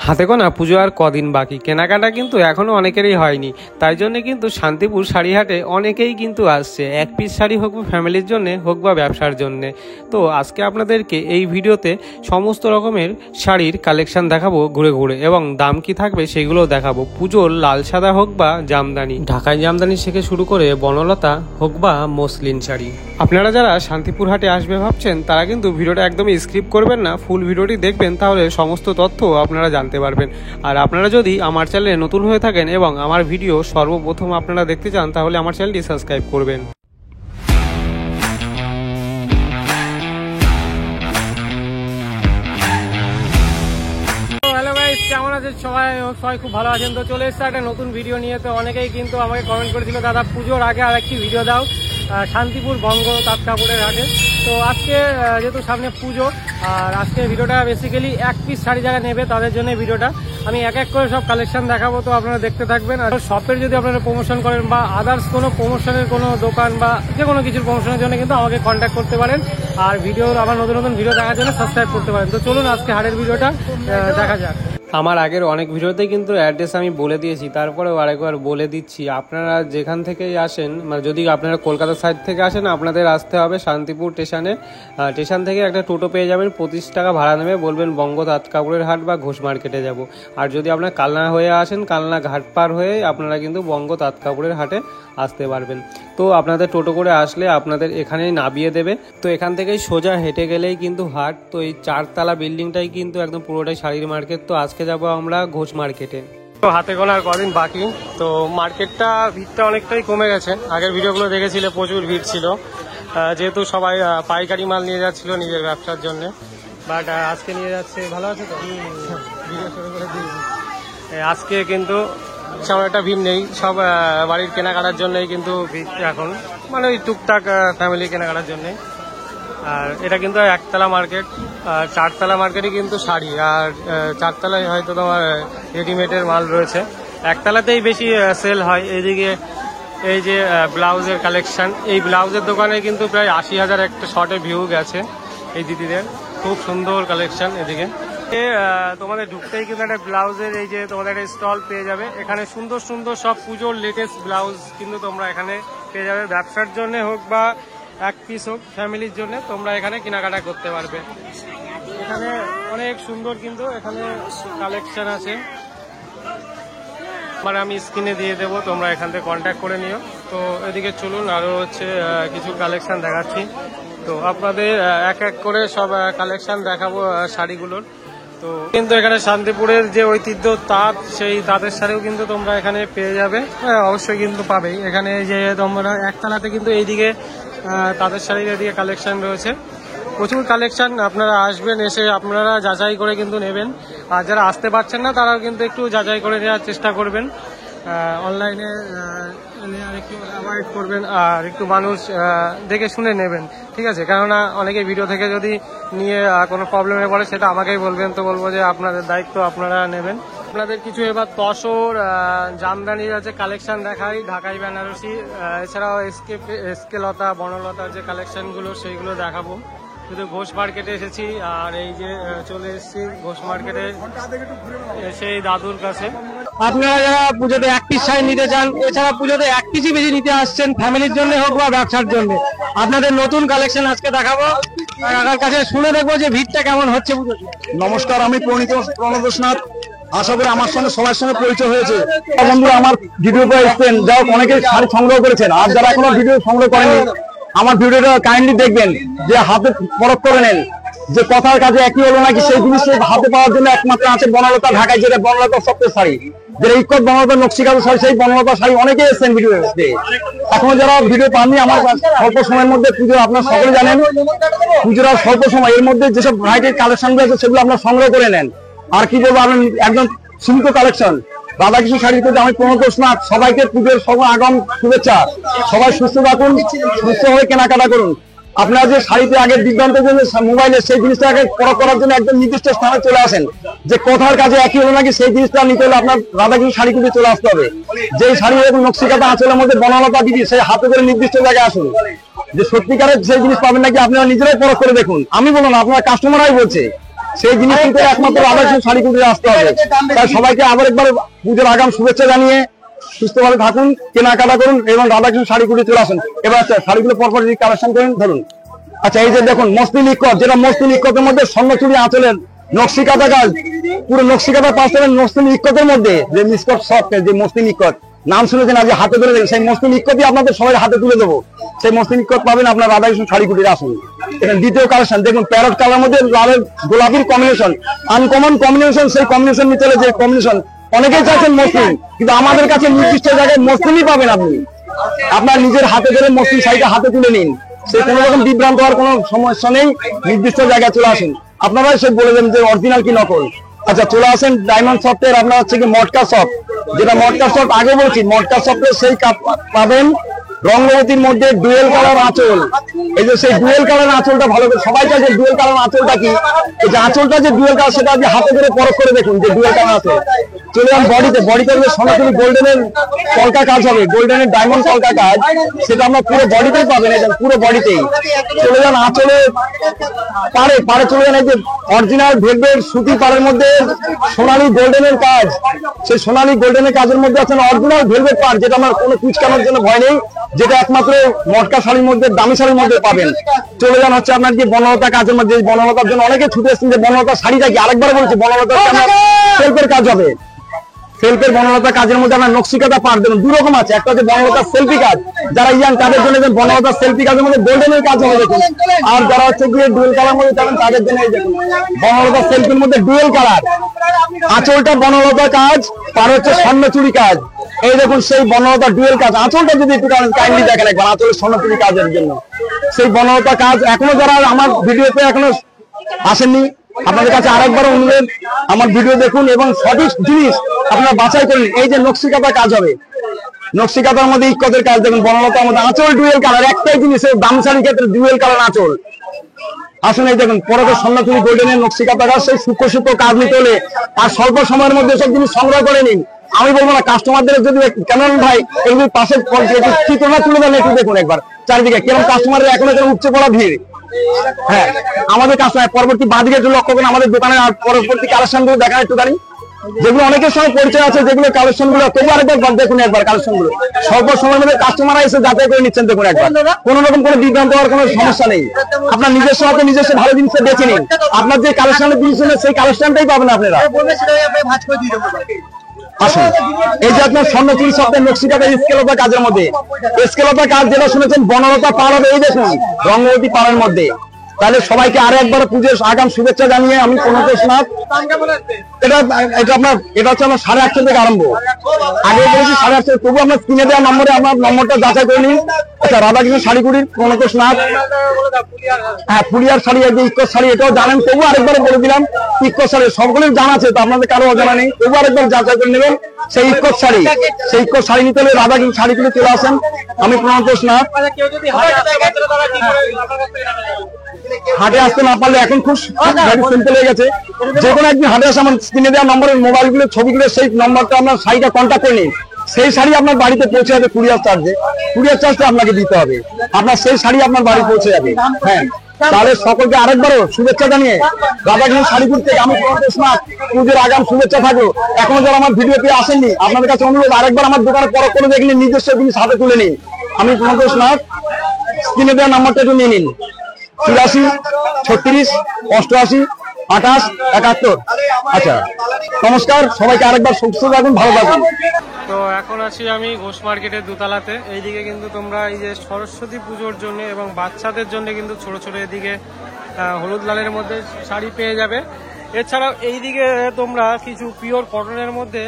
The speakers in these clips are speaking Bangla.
হাতে গোনা পুজো আর কদিন বাকি, কেনাকাটা কিন্তু এখনো অনেকেরই হয়নি। তাই জন্য কিন্তু শান্তিপুর শাড়িহাটে অনেকেই কিন্তু আসছে, এক পিস শাড়ি হোক বা ফ্যামিলির জন্য হোক বা ব্যবসার জন্য। তো আজকে আপনাদেরকে এই ভিডিওতে সমস্ত রকমের শাড়ির কালেকশন দেখাবো ঘুরে ঘুরে, এবং দাম কি থাকবে সেগুলোও দেখাবো। পুজোর লাল সাদা হোক বা জামদানি, ঢাকাই জামদানি থেকে শুরু করে বনলতা হোক বা মসলিন শাড়ি। আপনারা যারা শান্তিপুর হাটে আসবে ভাবছেন তারা কিন্তু ভিডিওটা একদমই স্কিপ করবেন না, ফুল ভিডিওটি দেখবেন, তাহলে সমস্ত তথ্য আপনারা জানতে পারবেন। আর আপনারা যদি আমার চ্যানেলে নতুন হয়ে থাকেন এবং আমার ভিডিও সর্বপ্রথম আপনারা দেখতে চান, তাহলে আমার চ্যানেলটি সাবস্ক্রাইব করবেন। হ্যালো গাইস, কেমন আছেন সবাই? সবাই খুব ভালো আছেন। তো চলে এসছে একটা নতুন ভিডিও নিয়ে। তো অনেকেই কিন্তু আমাকে কমেন্ট করেছিল, দাদা পুজোর আগে আর একটি ভিডিও দাও শান্তিপুর বঙ্গ তাঁত কাপড়ের হাটে। তো আজকে যেহেতু সামনে পুজো, আর আজকে ভিডিওটা বেসিক্যালি এক পিস শাড়ি যারা নেবে তাদের জন্য ভিডিওটা। আমি এক এক করে সব কালেকশন দেখাবো, তো আপনারা দেখতে থাকবেন। আর শপের যদি আপনারা প্রমোশন করেন বা আদার্স কোনো প্রমোশনের কোনো দোকান বা যে কোনো কিছুর প্রমোশনের জন্য কিন্তু আমাকে কন্ট্যাক্ট করতে পারেন। আর ভিডিওর আবার নতুন নতুন ভিডিও দেখার জন্য সাবস্ক্রাইব করতে পারেন। তো চলুন আজকে হাটের ভিডিওটা দেখা যাক। আমার আগের অনেক ভিডিওতে কিন্তু অ্যাড্রেস আমি বলে দিয়েছি, তারপরেও আরেকবার বলে দিচ্ছি। আপনারা যেখান থেকেই আসেন, মানে যদি আপনারা কলকাতা সাইড থেকে আসেন, আপনাদের আসতে হবে শান্তিপুর স্টেশনে। স্টেশন থেকে একটা টোটো পেয়ে যাবেন, 25 টাকা ভাড়া নেবে, বলবেন বঙ্গ তাঁত কাপড়ের হাট বা ঘোষ মার্কেটে যাব। আর যদি আপনারা কালনা হয়ে আসেন, কালনা ঘাট পার হয়ে আপনারা কিন্তু বঙ্গ তাঁত কাপড়ের হাটে আসতে পারবেন। তো আপনাদের টোটো করে আসলে আপনাদের এখানেই নামিয়ে দেবে। তো এখান থেকেই সোজা হেঁটে গেলেই কিন্তু হাট। তো এই 4তলা বিল্ডিংটাই কিন্তু একদম পুরোটাই শাড়ির মার্কেট। তো আজকে যাবো আমরা ঘোষ মার্কেটে। তো হাতে গোনার কদিন বাকি, তো মার্কেটটা ভিড়টা অনেকটাই কমে গেছে। আগের ভিডিওগুলো দেখেছিলে প্রচুর ভিড় ছিল, যেহেতু সবাই পাইকারি মাল নিয়ে যাচ্ছিল নিজের ব্যবসার জন্য। বাট আজকে নিয়ে যাচ্ছে, ভালো আছে তো ভিডিও শুরু করে দিয়েছি। আজকে কিন্তু সেমন একটা ভিড় নেই, সব বাড়ির কেনাকাটার জন্যই কিন্তু ভিড় এখন, মানে ওই টুকটাক ফ্যামিলি কেনাকাটার জন্যে। আর এটা কিন্তু একতলা মার্কেট, আর 4তলা মার্কেটই কিন্তু শাড়ি, আর 4তলায় হয়তো তোমার রেডিমেডের মাল রয়েছে। একতলাতেই বেশি সেল হয়। এইদিকে এই যে ব্লাউজের কালেকশন, এই ব্লাউজের দোকানে কিন্তু প্রায় 80,000 একটা শর্টে ভিউ গেছে এই দিদিদের। খুব সুন্দর কালেকশন। এদিকে তোমাদের ঢুকতেই কিন্তু একটা ব্লাউজের এই যে তোমাদের একটা স্টল পেয়ে যাবে। এখানে সুন্দর সুন্দর সব পুজোর লেটেস্ট ব্লাউজ কিন্তু তোমরা এখানে পেয়ে যাবে। ব্যবসার জন্য হোক বা এক পিস হোক, ফ্যামিলির জন্য তোমরা এখানে কেনাকাটা করতে পারবে। এখানে অনেক সুন্দর কিন্তু এখানে কালেকশন আছে, মানে আমি স্ক্রিনে দিয়ে দেবো, তোমরা এখান থেকে কন্ট্যাক্ট করে নিও। তো এদিকে চলুন, আরও হচ্ছে কিছু কালেকশন দেখাচ্ছি। তো আপনাদের এক এক করে সব কালেকশন দেখাবো শাড়িগুলোর। তো কিন্তু এখানে শান্তিপুরের যে ঐতিহ্য তাঁত, সেই তাঁতের শাড়িও কিন্তু তোমরা এখানে পেয়ে যাবে। অবশ্যই কিন্তু পাবেই। এখানে যে তোমরা একতলাতে কিন্তু এইদিকে তাঁতের শাড়ির এদিকে কালেকশন রয়েছে, প্রচুর কালেকশন। আপনারা আসবেন, এসে আপনারা যাচাই করে কিন্তু নেবেন। আর যারা আসতে পারছেন না তারাও কিন্তু একটু যাচাই করে নেওয়ার চেষ্টা করবেন। অনলাইনে আর একটু অ্যাভয়েড করবেন, আর একটু মানুষ দেখে শুনে নেবেন, ঠিক আছে? কেননা অনেকে ভিডিও থেকে যদি নিয়ে কোনো প্রবলেমে পড়ে সেটা আমাকেই বলবেন, তো বলবো যে আপনাদের দায়িত্ব আপনারা নেবেন। আপনাদের কিছু এবার তসর জামদানির আছে কালেকশন দেখাই, ঢাকাই বেনারসি, এছাড়াও এসকে লতা বনলতার যে কালেকশনগুলো সেইগুলো দেখাবো। শুধু ঘোষ মার্কেটে এসেছি, আর এই যে চলে এসেছি ঘোষ মার্কেটে সেই দাদুর কাছে। আপনারা যারা পুজোতে এক পিস শাড়ি নিতে চান, এছাড়া পুজোতে এক পিসই বেশি নিতে আসছেন, ফ্যামিলির জন্য হোক বা ব্যবসার জন্য, আপনাদের নতুন কালেকশন আজকে দেখাবো। কাকার কাছে শুনে দেখবো যে ভিড়টা কেমন হচ্ছে পুজোতে। নমস্কার, আমি প্রণতোষনাথ। আশা করি আমার সঙ্গে সবার সঙ্গে পরিচয় হয়েছে। বন্ধুরা আমার ভিডিওতে এসছেন, যাই হোক অনেকে শাড়ি সংগ্রহ করেছেন। আর যারা এখনো ভিডিও সংগ্রহ করেনি, আমার ভিডিওটা কাইন্ডলি দেখবেন, যে হাতে পরখ করে নেন যে কথার কাজে একই হলো নাকি। সেই জিনিসটা হাতে পাওয়ার জন্য একমাত্র আছে বনলতা ঢাকায়, যেটা বনলতা সপ্তাহ শাড়ি, যেটা ইকট বনলতা নকশিকাঁথা শাড়ি, সেই বনলতা শাড়ি অনেকেই এসছেন ভিডিও এসছে। এখনো যারা ভিডিও পাননি, আমার স্বল্প সময়ের মধ্যে পুজো, আপনারা সকলে জানেন পুজোর স্বল্প সময়, এর মধ্যে যেসব ভ্যারাইটির কালেকশন রয়েছে সেগুলো আপনারা সংগ্রহ করে নেন। আর কি বলবো, আপনার একদম সীমিত কালেকশন। রাধাকৃষ্ণ শাড়িতে আমি প্রণতোষনাথ। সবাইকে পুজোর আগম শুভেচ্ছা। সবাই সুস্থ থাকুন, সুস্থ হয়ে কেনাকাটা করুন। আপনারা যে শাড়িতে আগে দিগন্তের জন্য মোবাইলে, সেই জিনিসটা আগে পরখ করার জন্য একদম নির্দিষ্ট স্থানে চলে আসেন, যে কথার কাজে একই হলো নাকি। সেই জিনিসটা নিতে হলে আপনার রাধাকৃষ্ণ শাড়ি খুঁজে চলে আসতে হবে। যেই শাড়ি এবং নকশিকাঁথা আঁচলের মধ্যে বনলতা দিদি, সেই হাতে করে নির্দিষ্ট জায়গায় আসুন, যে সত্যিকারের সেই জিনিস পাবেন নাকি আপনারা নিজেরাই পরখ করে দেখুন। আমি বলুন, আপনার কাস্টমাররাই বলছে। সেই জিনিস কিন্তু একমাত্র রাধাকৃষ্ণ শাড়ি কুটিরে আসতে হবে। তাই সবাইকে আবার একবার পুজোর আগাম শুভেচ্ছা জানিয়ে সুস্থভাবে থাকুন, কেনাকাটা করুন এবং রাধাকৃষ্ণ শাড়ি কুটিরে চলে আসুন। এবার শাড়িগুলো পরপর কালেকশন করেন ধরুন। আচ্ছা, এই যে দেখুন মসলিন ইক্কত, যেটা মসলিন ইক্কতের মধ্যে স্বর্ণচুরি আঁচলের নকশি কাঁথা কাজ, পুরো নকশি কাঁথা পাঁচ টাকার মসলিন ইক্কতের মধ্যে যে মিসকট সফট যে মসলিন ইক্কত নাম শুনেছেন, আজ হাতে ধরে দেখেন, সেই মসলিন ইক্কতই আপনাদের সবাই হাতে তুলে দেবো। সেই মসলিন ইক্কত পাবেন আপনার রাধাকৃষ্ণ শাড়ি কুটিরে আসুন। এখানে দ্বিতীয় কালেকশন দেখুন, প্যারট কালার মধ্যে লালের গোলাপির কম্বিনেশন, আনকমন কম্বিনেশন। সেই কম্বিনেশন নিতে হলে যে কম্বিনেশন অনেকেই চাইছেন মসলিন, কিন্তু আমাদের কাছে নির্দিষ্ট জায়গায় মসলিনই পাবেন। আপনি আপনার নিজের হাতে ধরে মসলিন শাড়িটা হাতে তুলে নিন, সেই কোনো রকম বিভ্রান্ত হওয়ার কোনো সমস্যা নেই। নির্দিষ্ট জায়গায় চলে আসুন, আপনারাই সে বলে দেন যে অরিজিনাল কি নকল। আচ্ছা, চলে আসেন ডায়মন্ড সফটের আপনার হচ্ছে কি মটকা সফট, যেটা মটকা সফট আগে বলছি, মটকা সফটের সেই পাবেন রঙ্গবতীর মধ্যে ডুয়েল কালার আঁচল। এই যে সেই ডুয়েল কালার আঁচলটা ভালো করে সবাই চাই যে ডুয়েল কালার আঁচলটা কি, এই যে আঁচলটা যে ডুয়েল কালার সেটা আপনি হাতে করে পরখ করে দেখুন যে ডুয়েল কালার আঁচল। চলে যান বডিতে, বডিতে সোনাচুরি গোল্ডেনের কলকা কাজ হবে, গোল্ডেনের ডায়মন্ড কলকা কাজ, সেটা আমরা পুরো বডিতেই পাবেন, এই পুরো বডিতেই। চলে যান আঁচলে পাড়ে, পাড়ে চলে যান এই যে অরিজিনাল ভেলভেট সুতি পাড়ের মধ্যে সোনালী গোল্ডেনের কাজ, সেই সোনালী গোল্ডেনের কাজের মধ্যে আছেন অরিজিনাল ভেলভেট পাড়, যেটা আমার কোনো কুচকানোর জন্য ভয় নেই, যেটা একমাত্র মটকা শাড়ির মধ্যে দামি শাড়ির মধ্যে পাবেন। চলে যান হচ্ছে আপনার যে বনলতা কাজের মধ্যে, বনলতার জন্য অনেকে ছুটে এসেছেন যে বনলতা শাড়িটা কি, আরেকবার বলছি বনলতার সেলফের কাজ হবে। সেলফের বনলতা কাজের মধ্যে আপনার নকশি কাঁথা পাড় দেবেন, দুই রকম আছে, একটা হচ্ছে বনলতার সেলফি কাজ, যারা ইয়াং তাদের জন্য বনলতার সেলফি কাজের মধ্যে গোল্ডেনের কাজ হবে দেখুন। আর যারা হচ্ছে গিয়ে ডুয়েল কালার মধ্যে যাবেন তাদের জন্য এই দেখুন বনলতার সেলফির মধ্যে ডুয়েল কালার, আঁচলটা বনলতা কাজ, আর হচ্ছে স্বর্ণচুরি কাজ। এই দেখুন সেই বনলতা ডুয়েল কাজ, আঁচলটা যদি একটু কাইন্ডলি দেখেন একবার, আঁচলের স্বর্ণচুরি কাজের জন্য সেই বনলতা কাজ। এখনো যারা আমার ভিডিওতে এখনো আসেননি, আপনাদের কাছে আরেকবার অনুরোধ, আমার ভিডিও দেখুন এবং সঠিক জিনিস আপনারা বাছাই করুন। এই যে নকশি কাঁথা কাজ হবে, নকশি কাঁথার মধ্যে ইক্কতের কাজ দেখুন, বনলতার মধ্যে আঁচল ডুয়েল কালার, একটাই জিনিস দাম শাড়ির ক্ষেত্রে ডুয়েল কালার আঁচল। আসুন এই দেখুন পরকে স্বর্ণচুরি গোল্ডেনের নকশি কাঁথা কাজ, সেই সূক্ষ্ম সূক্ষ্ম কাজ নিতে হলে আর স্বল্প সময়ের মধ্যে সব জিনিস সংগ্রহ করে নিন। আমি বলবো না কাস্টমারদের যদি কেন ভাই এগুলি পাশে চিত্রটা তুলে দেন একটু দেখুন একবার চারিদিকে কেরকম কাস্টমারের এখনো উপচে পড়া ভিড়। হ্যাঁ, আমাদের কাস্টমার পরবর্তী বাদিকে একটু লক্ষ্য করুন, আমাদের দোকানের আর পরবর্তী কালেকশন গুলো দেখান একটুখানি, যেগুলো অনেকের সঙ্গে পরিচয় আছে, যেগুলো কালেকশন গুলো তবু আরেকবার দেখুন একবার কালেকশন গুলো স্বল্প সময়ের মধ্যে কাস্টমাররা এসে যাচাই করে নিচ্ছেন দেখুন একবার, কোন রকম কোনো বিভ্রান্ত হওয়ার কোনো সমস্যা নেই। আপনার নিজস্ব হাতে নিজস্ব ভালো জিনিসটা বেছে নিন, আপনার যে কালেকশনের জিনিস সেই কালেকশনটাই পাবেন আপনারা। আসুন এই যে আপনার স্বর্ণচুরি শব্দের নকশি কাঁথা স্কেলতা কাজের মধ্যে, স্কেলতা কাজ যেটা শুনেছেন বনলতা পাড় হবে, এই দেখুন রঙ্গবতী পাড়ের মধ্যে। তাহলে সবাইকে আরো একবার পুজোর আগাম শুভেচ্ছা জানিয়ে আমি প্রণতোষ নাথ। এটা আপনার এটা হচ্ছে আমার 8:30 থেকে আরম্ভ, আগে বলেছি 8:30, তবু আপনার স্ক্রিনে দেওয়া নম্বরে আপনার নম্বরটা যাচাই করে নিন। আচ্ছা, রাধাকৃষ্ণ শাড়ি কুটির প্রণতোষ নাথ। হ্যাঁ, ফুলিয়ার শাড়ি, একদম ইক্কত শাড়ি, এটাও জানেন, তবু আরেকবার বলে দিলাম ইক্কত শাড়ি সকলের জানা আছে, তো আপনাদের কারো অজানা নেই, তবু আরেকবার যাচাই করে নেবেন সেই ইক্কত শাড়ি। সেই ইক্কত শাড়ি নিতে হলে রাধাকৃষ্ণ শাড়ি কুটির চলে আসেন, আমি প্রণতোষ নাথ। হাটে আসতে না পারলে এখন খুব সিম্পল হয়ে গেছে, যে কোনো একদিন হাটে আসে আমার স্ক্রিনে দেওয়া নম্বরের মোবাইলগুলো ছবিগুলো সেই নম্বরটা আপনার শাড়িটা কন্ট্যাক্ট করে নিন, সেই শাড়ি আপনার বাড়িতে পৌঁছে যাবে কুরিয়ার চার্জে, কুরিয়ার চার্জটা আপনাকে দিতে হবে, আপনার সেই শাড়ি আপনার বাড়ি পৌঁছে যাবে। হ্যাঁ, তাহলে সকলকে আরেকবারও শুভেচ্ছা জানিয়ে রাধাকৃষ্ণ শাড়িপুর থেকে আমি প্রণতোষ নাথ পুজোর আগাম শুভেচ্ছা থাকলো। এখনো যারা আমার ভিডিও পেয়ে আসেননি, আপনাদের কাছে অনুরোধ আরেকবার আমার দোকানে পরখ করে দেখলে নিজস্ব জিনিস হাতে তুলে নিন। আমি প্রণতোষ নাথ, স্ক্রিনে দেওয়া নাম্বারটা একটু নিয়ে নিন, 84 36 88 28 71। আচ্ছা, নমস্কার সবাইকে, আরেকবার সুস্থ থাকুন, ভালো থাকুন। তো এখন আছি আমি ঘোষ মার্কেটের দোতলাতে। এইদিকে কিন্তু তোমরা এই যে সরস্বতী পুজোর জন্য এবং বাচ্চাদের জন্য কিন্তু ছোট ছোট এদিকে হলুদ লালের মধ্যে শাড়ি পেয়ে যাবে। এছাড়াও এইদিকে তোমরা কিছু পিওর কটনের মধ্যে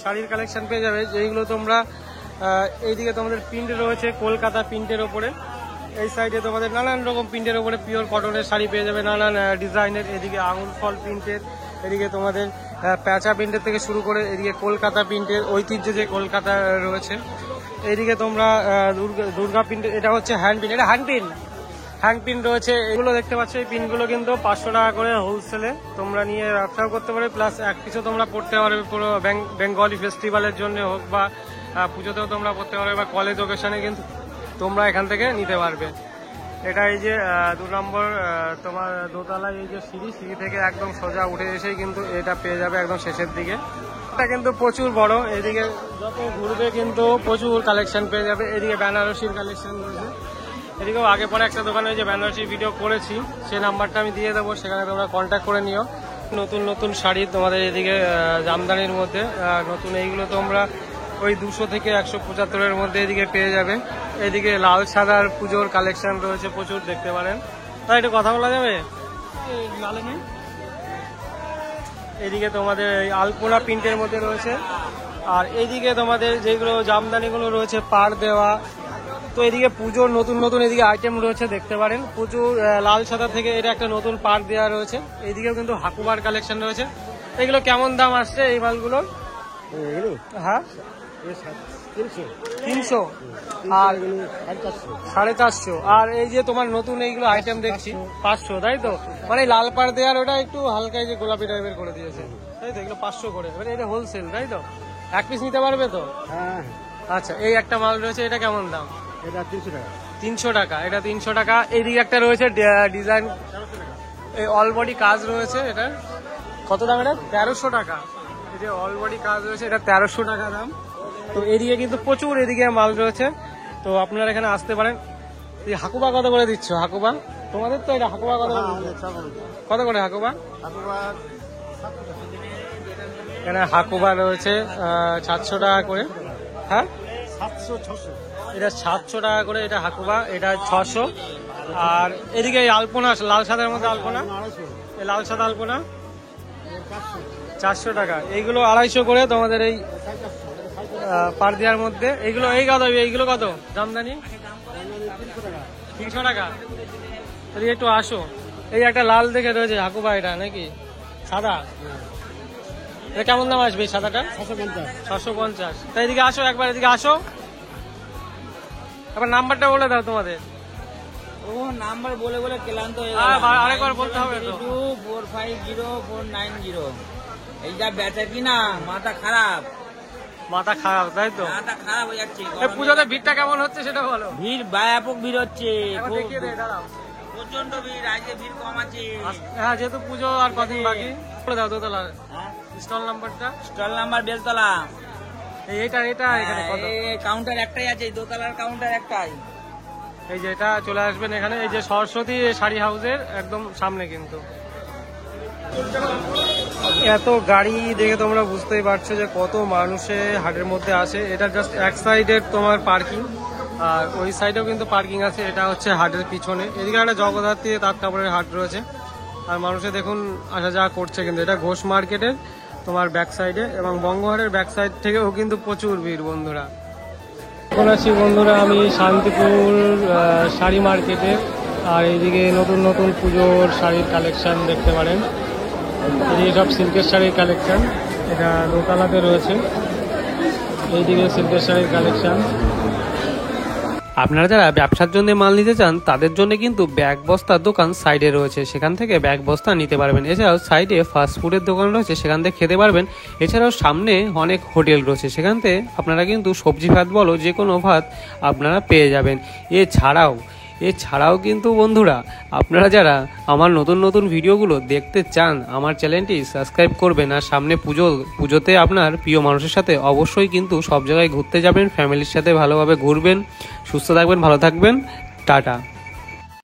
শাড়ির কালেকশন পেয়ে যাবে, যেইগুলো তোমরা এইদিকে তোমাদের প্রিন্ট রয়েছে কলকাতা প্রিন্টের ওপরে, এই সাইডে তোমাদের নানান রকম প্রিন্টের উপরে পিওর কটনের শাড়ি পেয়ে যাবে, নানান ডিজাইনের, এদিকে আঙুল ফল প্রিন্টের, এদিকে তোমাদের প্যাঁচা প্রিন্টের থেকে শুরু করে এদিকে কলকাতা প্রিন্টের ঐতিহ্য যে কলকাতা রয়েছে, এইদিকে তোমরা দুর্গা প্রিন্টের, এটা হচ্ছে হ্যান্ড প্রিন্ট, এটা হ্যান্ড প্রিন্ট রয়েছে, এগুলো দেখতে পাচ্ছ। এই প্রিন্টগুলো কিন্তু 500 টাকা করে হোলসেলে তোমরা নিয়ে ব্যবসাও করতে পারবে, প্লাস এক পিছু তোমরা পড়তে পারবে পুরো বেঙ্গলি ফেস্টিভ্যালের জন্য হোক বা পুজোতেও তোমরা পড়তে পারবে, বা কলেজ ওকেশনে কিন্তু তোমরা এখান থেকে নিতে পারবে। এটা এই যে 2 নম্বর তোমার দোতলায় এই যে সিঁড়ি থেকে একদম সোজা উঠে এসেই কিন্তু এটা পেয়ে যাবে একদম শেষের দিকে। এটা কিন্তু প্রচুর বড়, এদিকে যত ঘুরবে কিন্তু প্রচুর কালেকশন পেয়ে যাবে। এদিকে বেনারসির কালেকশন রয়েছে, এদিকেও আগে পরে একটা দোকানে যে বেনারসির ভিডিও করেছি সেই নাম্বারটা আমি দিয়ে দেবো, সেখানে তোমরা কন্ট্যাক্ট করে নিও। নতুন নতুন শাড়ি তোমাদের এদিকে জামদানির মধ্যে নতুন এইগুলো তোমরা ওই 200 থেকে 175-এর মধ্যে এদিকে পেয়ে যাবে। এদিকে লাল সাদার পুজোর কালেকশন রয়েছে প্রচুর, দেখতে পারেন। তাই একটু কথা বলা যাবে? এদিকে তোমাদের আলপনা প্রিন্টের মধ্যে রয়েছে, আর এইদিকে তোমাদের যেগুলো জামদানিগুলো রয়েছে পাড় দেওয়া। তো এদিকে পুজোর নতুন নতুন এদিকে আইটেম রয়েছে, দেখতে পারেন। প্রচুর লাল সাদা থেকে এটা একটা নতুন পাড় দেওয়া রয়েছে। এইদিকেও কিন্তু হাকুবার কালেকশন রয়েছে। এগুলো কেমন দাম আসছে এই মালগুলোর? হ্যাঁ 300 আর 450। আর এই যে তোমার নতুন এইগুলো আইটেম দেখছি 500, তাই তো? মানে লাল পাড় দেওয়ার ওটা একটু হালকা যে গোলাপি টাইপের করে দিয়েছে, তাই তো? এগুলো 500 করে। এবার এটা হোলসেল, তাই তো? এক পিস নিতে পারবে তো? হ্যাঁ। আচ্ছা, এই একটা মাল রয়েছে, এটা কেমন দাম? এটা 300 টাকা। 300 টাকা, এটা 300 টাকা। এইদিকে একটা রয়েছে ডিজাইন, এই অল বডি কাজ রয়েছে, এটা কত দাম? এটা 1300 টাকা। এই যে অল বডি কাজ রয়েছে, এটা 1300 টাকা দাম। তো এদিকে কিন্তু প্রচুর এদিকে মাল রয়েছে, তো আপনারা এখানে আসতে পারেন। এই হাকুবা কত করে দিচ্ছ? হাকুবা তোমাদের তো এটা হাকুবা কত কত করে হাকুবা? এখানে হাকুবা রয়েছে 700 টাকা করে। হ্যাঁ 700-600, এটা 700 টাকা করে এটা হাকুবা, এটা 600। আর এদিকে এই আলপনা, লাল সাদার মধ্যে আলপনা, এই লাল সাদা আলপনা 400 টাকা। এইগুলো 250 করে তোমাদের এই পার দেওয়ার মধ্যে। এইগুলো এই কত? এইগুলো কত জামদানি? 300 টাকা। একটু আসো, এই একটা লাল দেখে রয়েছে হাকুবা, এটা নাকি সাদা? এটা কেমন দাম আসবে এই সাদাটা? 650। তাই এদিকে আসো, একবার এদিকে আসো, এবার নাম্বারটা বলে দাও তোমাদের। ও নাম্বার বলে বলে ক্লান্ত হয়ে আরেকবার বলতে হবে তো। 2450490। এই যা বেচা কিনা, মাথা খারাপ, তাই তো? মাথা খারাপ হয়ে যাচ্ছে। পুজোতে ভিড়টা কেমন হচ্ছে সেটা বলো। ভিড় ব্যাপক ভিড় হচ্ছে, দেখিয়ে দে, দাঁড়াও। প্রচন্ড ভিড়, আজকে ভিড় কম আছে। হ্যাঁ, যেহেতু পুজো আর কদিন বাকি। বলে দাও দোতলা স্টল নাম্বারটা। Stall number Beltala. এটা এখানে কত? কাউন্টার একটাই আছে, দোতলার কাউন্টার একটাই। এই যে এটা চলে আসবেন এখানে, এই যে সরস্বতী শাড়ি হাউসের একদম সামনে। কিন্তু এত গাড়ি দেখে তোমরা বুঝতেই পারছো যে কত মানুষে হাটের মধ্যে আসে। এটা জাস্ট এক সাইডের তোমার পার্কিং, আর ওই সাইডেও কিন্তু পার্কিং আছে। এটা হচ্ছে হাটের পিছনে। এদিকে একটা জগদ্ধাত্রী তাঁত কাপড়ের হাট রয়েছে, আর মানুষে দেখুন আসা যাওয়া করছে। কিন্তু এটা ঘোষ মার্কেটের তোমার ব্যাক সাইডে, এবং বঙ্গহাটের ব্যাক সাইড থেকেও কিন্তু প্রচুর ভিড় বন্ধুরা। এখন আছি বন্ধুরা আমি শান্তিপুর শাড়ি মার্কেটে, আর এইদিকে নতুন নতুন পুজোর শাড়ির কালেকশন দেখতে পারেন। এদিকে সব সিল্কের শাড়ির কালেকশন, এটা দোতলাতে রয়েছে। এইদিকে সিল্কের শাড়ির কালেকশন। আপনারা যারা ব্যবসার জন্য মাল নিতে চান তাদের জন্য কিন্তু ব্যাগ বস্তার দোকান সাইডে রয়েছে, সেখান থেকে ব্যাগ বস্তা নিতে পারবেন। এছাড়াও সাইডে ফাস্টফুডের দোকান রয়েছে, সেখান থেকে খেতে পারবেন। এছাড়াও সামনে অনেক হোটেল রয়েছে, সেখান থেকে আপনারা কিন্তু সবজি ভাত বলো যে কোনো ভাত আপনারা পেয়ে যাবেন। এছাড়াও কিন্তু বন্ধুরা আপনারা যারা আমার নতুন নতুন ভিডিওগুলো দেখতে চান, আমার চ্যানেলটি সাবস্ক্রাইব করবেন। আর সামনে পুজোতে আপনার প্রিয় মানুষের সাথে অবশ্যই কিন্তু সব জায়গায় ঘুরতে যাবেন, ফ্যামিলির সাথে ভালোভাবে ঘুরবেন। সুস্থ থাকবেন, ভালো থাকবেন, টাটা।